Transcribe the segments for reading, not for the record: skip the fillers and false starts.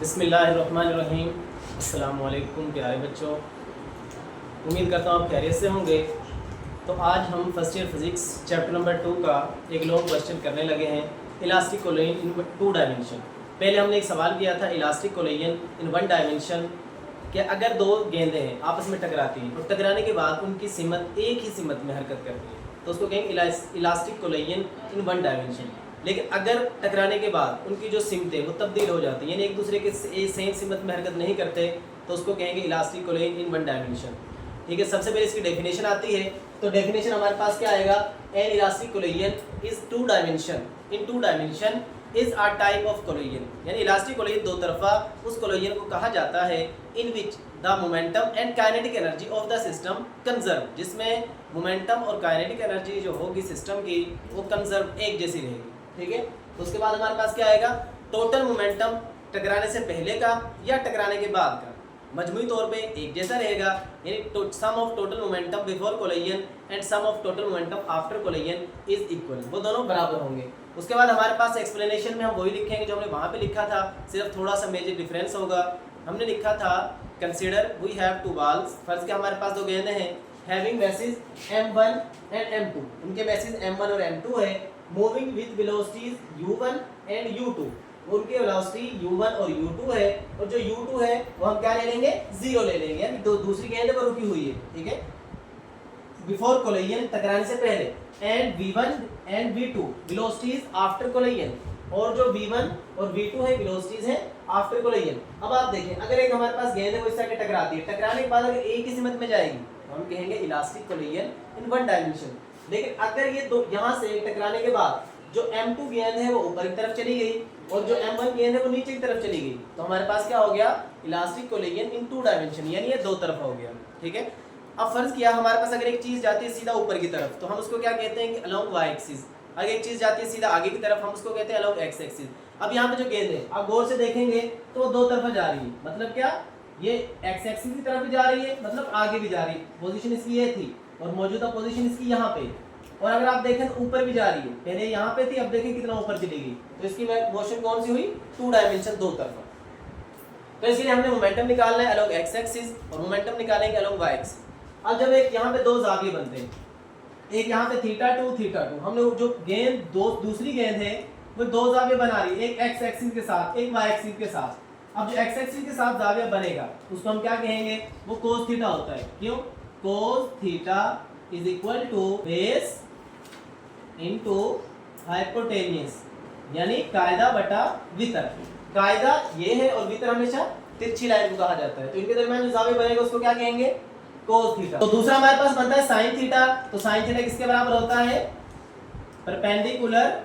बिस्मिल्लाहिर्रहमानिर्रहीम। अस्सलामु अलैकुम प्यारे बच्चों, उम्मीद करता हूँ आप खैरियत से होंगे। तो आज हम first year physics chapter number 2 का एक लॉन्ग क्वेश्चन करने लगे हैं, इलास्टिक कोलिजन इन 2 डायमेंशन। पहले हमने एक सवाल किया था इलास्टिक कोलिजन इन 1 डायमेंशन कि अगर दो गेंदें हैं आपस में टकराती हैं और टकराने के बाद उनकी सिमत एक ही सिमत में हरकत करती है तो उसको कहेंगे इलास्टिक कोलिजन इन 1 डायमेंशन। लेकिन अगर टकराने के बाद उनकी जो सिमतें वो तब्दील हो जाती हैं, यानी एक दूसरे के सेम सिमत में हरकत नहीं करते, तो उसको कहेंगे इलास्टिक कोलिजन इन 1 डायमेंशन। ठीक है, सबसे पहले इसकी डेफिनेशन आती है। तो डेफिनेशन हमारे पास क्या आएगा, an elastic collision is 2 dimension in 2 dimension is a type of collision. यानी इलास्टिक कोलिजन दो तरफा उस कोलिजन को कहा जाता है in which the momentum and kinetic energy of the system conserve, जिसमें मोमेंटम और काइनेटिक एनर्जी जो होगी सिस्टम की वो कंजर्व एक जैसी रहेगी। ठीक है, तो उसके बाद हमारे पास क्या आएगा, टोटल मोमेंटम टकराने से पहले का या टकराने के बाद का मजमूई तौर पे एक जैसा रहेगा, यानी sum of total momentum before collision and sum of total momentum after collision is equal, वो दोनों बराबर होंगे। उसके बाद हमारे पास एक्सप्लेनेशन में हम वही लिखेंगे जो हमने वहाँ पे लिखा था, सिर्फ थोड़ा सा मेजर डिफरेंस होगा। हमने लिखा था कंसीडर वी हैव 2 balls, फर्ज के हमारे पास 2 गेंदें हैं, having basis m1 and m2, उनके बेसिस m1 और m2 है, moving with velocities u1 and u2, उनके वेलोसिटी u1 और u2 है, और जो u2 है वो हम क्या ले लेंगे, 0 ले लेंगे, यानी दूसरी गेंद पर रुकी हुई है। ठीक है, बिफोर कोलिजन टकराने से पहले, and v1 and v2 velocities after collision, और जो v1 और v2 है वेलोसिटीज है आफ्टर कोलिजन। अब आप देखें, अगर एक हमारे पास गेंद है वो इस तरह के टकराती है, टकराने के बाद अगर एक ही सिमत में जाएगी तो हम कहेंगे इलास्टिक कोलिजन इन 1 डायमेंशन। लेकिन अगर ये दो यहाँ से टकराने के बाद जो m2 गेंद है वो ऊपर की तरफ चली गई और जो m1 गेंद है वो नीचे की तरफ चली गई, तो हमारे पास क्या हो गया, इलास्टिक कोलिजन इन 2 डायमेंशन, यानी ये दो तरफा हो गया। ठीक है, अब फर्ज किया हमारे पास अगर एक चीज जाती है सीधा ऊपर की तरफ तो हम उसको क्या कहते हैं कि अलोंग y एक्सिस, अगर एक चीज जाती है सीधा आगे की तरफ हम उसको कहते हैं अलोंग x एक्सिस। अब यहाँ पे जो गेंद है आप गौर से देखेंगे तो वो दो तरफा जा रही है, मतलब क्या, ये x एक्सिस की तरफ भी जा रही है, मतलब आगे भी जा रही है, पोजीशन इसकी ये थी और मौजूदा पोजीशन इसकी यहाँ पे, और अगर आप देखें तो ऊपर भी जा रही है, पहले यहाँ पे थी अब देखें कितना ऊपर चली गई, तो इसकी मोशन कौन सी हुई, 2 डायमेंशन, दो तरफा। तो इसलिए हमने मोमेंटम निकालना है अलोंग x एक्सिस और मोमेंटम निकालेंगे अलोंग y एक्सिस। अब जब एक यहाँ पे दो जाविये बनते हैं, एक यहाँ पे थीटा 2, हमने जो गेंद दूसरी गेंद है वो दो जाविये बना रही है, एक x एक्सिस के साथ एक y एक्सिस के साथ। अब जो x एक्सिस के साथ जाविया बनेगा उसको हम क्या कहेंगे, वो cos थीटा होता है। क्यों, cos theta is equal to base into hypotenuse, यानी कायदा बटा वितर। कायदा ये है और वितर हमेशा तिरछी लाइन को कहा जाता है, तो इनके दरमियान जो जाविया बनेगा उसको क्या कहेंगे, cos थीटा। तो दूसरा हमारे पास बनता है sin थीटा, तो sin थीटा किसके बराबर होता है, परपेंडिकुलर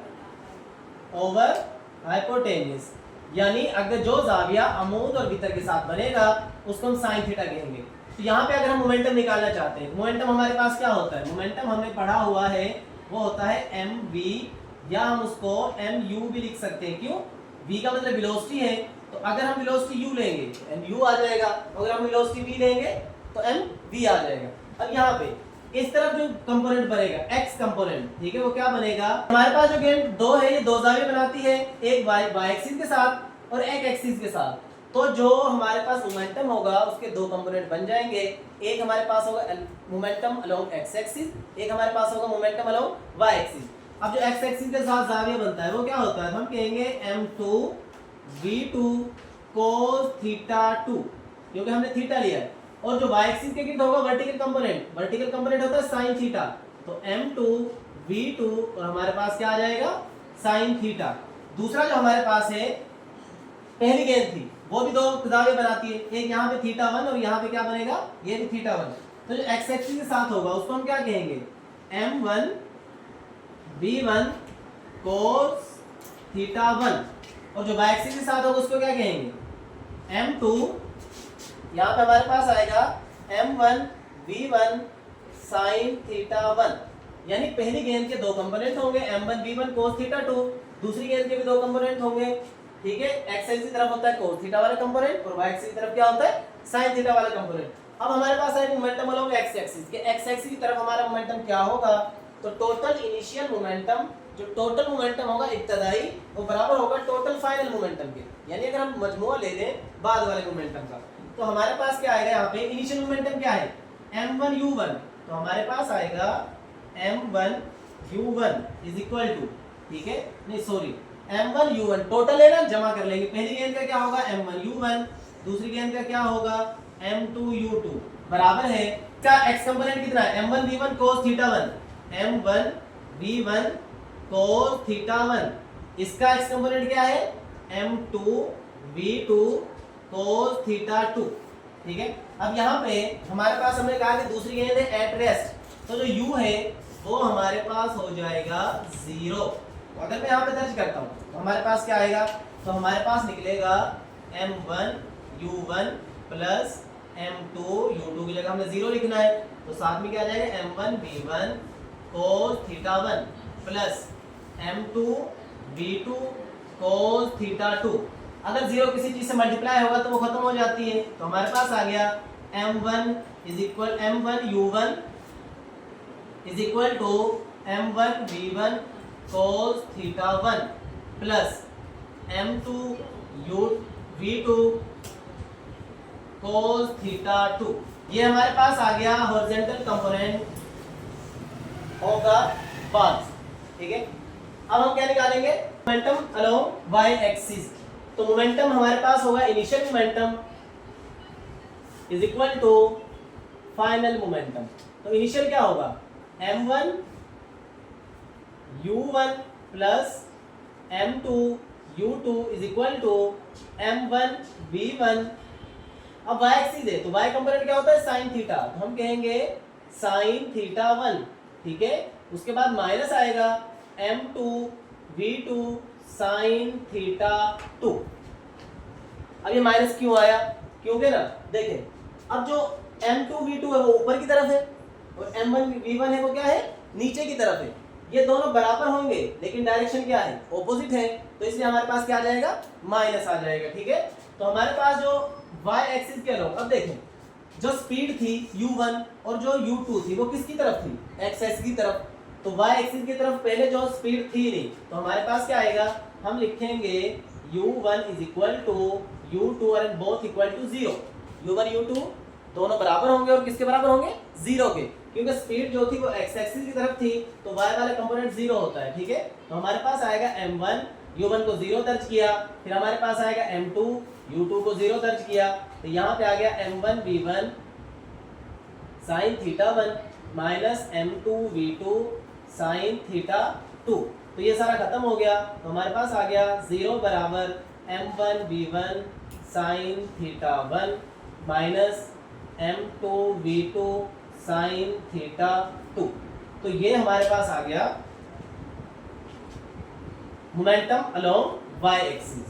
ओवर हाइपोटेन्यूस, यानी अगर जो जाविया अमूद और वितर के साथ बनेगा उसको हम sin थीटा कहेंगे। तो यहाँ पे अगर हम मोमेंटम निकालना चाहते हैं, मोमेंटम हमारे पास क्या होता है, मोमेंटम हमने पढ़ा हुआ है वो होता है mv, या हम उसको mu भी लिख सकते हैं। क्यों, v का मतलब वेलोसिटी है, तो अगर हम वेलोसिटी u लेंगे mu आ जाएगा, अगर हम वेलोसिटी v लेंगे तो mv आ जाएगा। अब यहाँ पे इस तरफ जो कंपोनेंट बनेगा x कंपोनेंट, ठीक है, वो क्या बनेगा, हमारे पास जो गेंद दो है ये दो जाविये बनाती है, एक y एक्सिस के साथ और एक एक्सिस के साथ। तो जो हमारे पास मोमेंटम होगा उसके दो कंपोनेंट बन जाएंगे, एक हमारे पास होगा मोमेंटम अलोंग x एक्सिस, एक हमारे पास होगा मोमेंटम अलोंग y एक्सिस। अब जो x एक्सिस के साथ जाविया बनता है वो क्या होता है, हम कहेंगे m2 v2 cos थीटा 2, क्योंकि हमने थीटा लिया है, और जो y एक्सिस के गिर्द होगा वर्टिकल कंपोनेंट होता है sin थीटा, तो m2 v2 और हमारे पास क्या आ जाएगा, sin थीटा। दूसरा जो हमारे पास है, पहली गेंद थी वो भी दो जाविये बनाती है, एक यहाँ पे थीटा 1 और यहाँ पे क्या बनेगा, ये भी थीटा 1। तो जो x एक्सिस के साथ होगा उसको हम क्या कहेंगे, m1 v1 cos थीटा 1, और जो y एक्सिस के साथ होगा उसको क्या कहेंगे, m2, यहाँ पे हमारे पास आएगा m1 v1 sin थीटा 1, यानी पहली गेंद के दो कंपोनेंट होंगे, m1 v1 cos थीटा 2, दूसरी गेंद के भी दो कंपोनेंट होंगे। ठीक है, x एक्सिस की तरफ होता है cos थीटा वाला कंपोनेंट और y एक्सिस की तरफ क्या होता है, sin थीटा वाला कंपोनेंट। अब हमारे पास है मोमेंटम अलोंग x एक्सिस के, x एक्सिस की तरफ हमारा मोमेंटम क्या होगा, तो टोटल इनिशियल मोमेंटम, जो टोटल मोमेंटम होगा इब्तदाई, वो बराबर होगा टोटल फाइनल मोमेंटम के। यानी अगर हम मजमूआ ले लें बाद वाले मोमेंटम का, तो हमारे पास क्या आएगा, यहाँ पे इनिशियल मोमेंटम क्या है m1u1, तो हमारे पास आएगा m1u1 इज इक्वल टू, ठीक है, नहीं सॉरी, m1u1 टोटल है ना, जमा कर लेंगे। पहली गेंद का क्या होगा m1u1, दूसरी गेंद का क्या होगा m2u2, बराबर है का x कंपोनेंट कितना है m1v1 cos θ1, m1v1 cos θ1, इसका x कंपोनेंट क्या है m2v2 cos θ2, ठीक है। अब यहाँ पे हमारे पास हमने कहा कि दूसरी गेंद है एट रेस्ट, तो जो u है वो हमारे पास हो जाएगा 0। अगर मैं यहाँ पे दर्ज करता हूँ तो हमारे पास क्या आएगा, तो हमारे पास निकलेगा m1u1 प्लस m2u2 की जगह हमने 0 लिखना है, तो साथ में क्या आ जाएगा m1v1 cos θ1 plus m2v2 cos θ2। अगर 0 किसी चीज से मल्टीप्लाई होगा तो वो खत्म हो जाती है, तो हमारे पास आ गया m1 is equal m1u1 is equal to m1v1 cos θ1 plus m2v2 cos θ2। ये हमारे पास आ गया हॉरिजॉन्टल कंपोनेंट होगा पाथ, ठीक है। अब हम क्या निकालेंगे मोमेंटम अलोंग y एक्सिस, तो मोमेंटम हमारे पास होगा initial momentum is equal to final momentum. तो इनिशियल क्या होगा m1 u1 plus m2 u2 is equal to m1 v1। अब y एक्सिस है तो y कंपोनेंट क्या होता है sin थीटा, तो हम कहेंगे sin θ1, ठीक है। उसके बाद माइनस आएगा m2 v2 sin θ2। अब ये माइनस क्यों आया, क्योंकि ना देखें अब जो m2 v2 है वो ऊपर की तरफ है और m1 v1 है वो क्या है नीचे की तरफ है। ये दोनों बराबर होंगे लेकिन डायरेक्शन क्या है ऑपोजिट है, तो इसलिए हमारे पास क्या आ जाएगा माइनस आ जाएगा, ठीक है। तो हमारे पास जो y एक्सिस के अलोंग, अब देखें जो स्पीड थी u1 और जो u2 थी वो किसकी तरफ थी x एक्सिस की तरफ, तो y एक्सिस की तरफ पहले जो स्पीड थी नहीं, तो हमारे पास क्या आएगा, हम लिखेंगे u1 is equal to u2 और both equal to 0। u1 u2 दोनों बराबर होंगे और किसके बराबर होंगे 0 के, क्योंकि स्पीड जो थी वो x एक्सिस की तरफ थी तो y वाला कंपोनेंट 0 होता है, ठीक है। तो हमारे पास आएगा m1 u1 को 0 दर्ज किया, फिर हमारे पास आएगा m2 u2 को 0 दर्ज किया, तो यहाँ पे आ गया m1 v1 sin θ1 minus m2 v2 sin θ2। तो ये सारा खत्म हो गया, तो हमारे पास आ गया 0 बराबर m1 v1 sin θ1 minus m2 v2 sin θ2। तो ये हमारे पास आ गया मोमेंटम अलोंग y एक्सिस।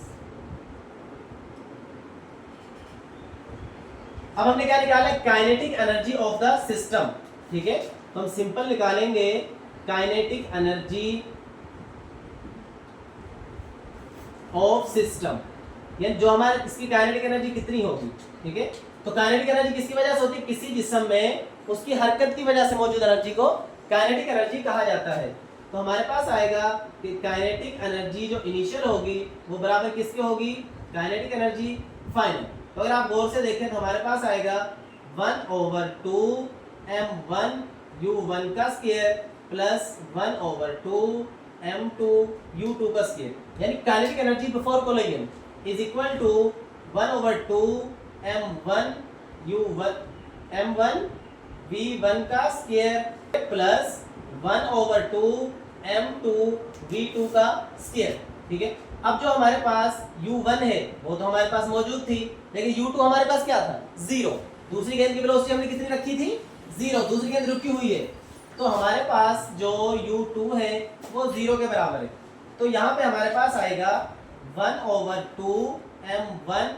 अब हमने क्या निकाला kinetic energy of the system, ठीक है। तो हम सिंपल निकालेंगे काइनेटिक एनर्जी ऑफ सिस्टम, यानी जो हमारे इसकी काइनेटिक एनर्जी कितनी होगी, ठीक है। तो काइनेटिक एनर्जी किसकी वजह से होती है, किसी जिस्म में उसकी हरकत की वजह से मौजूद एनर्जी को काइनेटिक एनर्जी कहा जाता है। तो हमारे पास आएगा कि काइनेटिक एनर्जी जो इनिशियल होगी वो बराबर किसके होगी काइनेटिक एनर्जी फाइनल। तो अगर आप गौर से देखें तो हमारे पास आएगा 1/2 m1 u1 का स्क्वायर प्लस 1/2 m2 u2 का स्क्वायर, यानी kinetic energy before collision is equal to 1/2 m1 u1 m1 v1 का स्क्वायर प्लस 1/2 m2 v2 का स्क्वायर, ठीक है। अब जो हमारे पास u1 है वो तो हमारे पास मौजूद थी, लेकिन u2 हमारे पास क्या था 0। दूसरी गेंद की वेलोसिटी हमने कितनी रखी थी 0, दूसरी गेंद रुकी हुई है, तो हमारे पास जो u2 है वो 0 के बराबर है। तो यहाँ पे हमारे पास आएगा 1/2 m1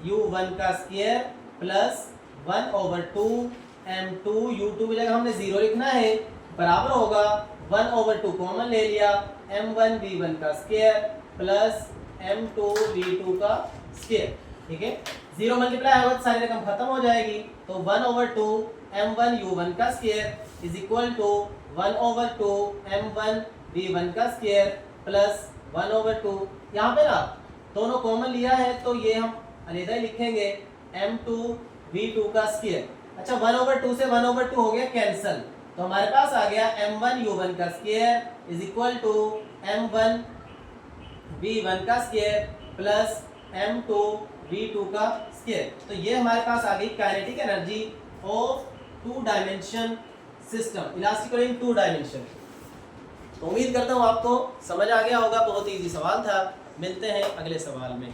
u1 का स्क्वायर प्लस 1/2 m2 u2 की जगह हमने 0 लिखना है, बराबर होगा 1/2 कॉमन ले लिया m1 v1 का स्क्वायर प्लस m2 v2 का स्क्वायर, ठीक है। 0 मल्टीप्लाई होगा तो सारी रकम खत्म हो जाएगी, तो 1/2 m1u1 का square is equal to 1/2 m1 v1 का स्क्वायर प्लस 1/2। यहाँ पे ना दोनों कॉमन लिया है तो ये हम अलग ही लिखेंगे m2 v2 का स्क्वायर। अच्छा 1/2 से 1/2 हो गया कैंसिल, तो हमारे पास आ गया m1u1 का square is equal to m1 v1 का स्क्वायर प्लस m2 v2 का स्क्वायर। तो ये हमारे पास आ गई kinetic energy of 2 dimension system, elastic coil in 2 dimension. तो उम्मीद करता हूँ आपको समझ आ गया होगा, बहुत ईजी सवाल था। मिलते हैं अगले सवाल में।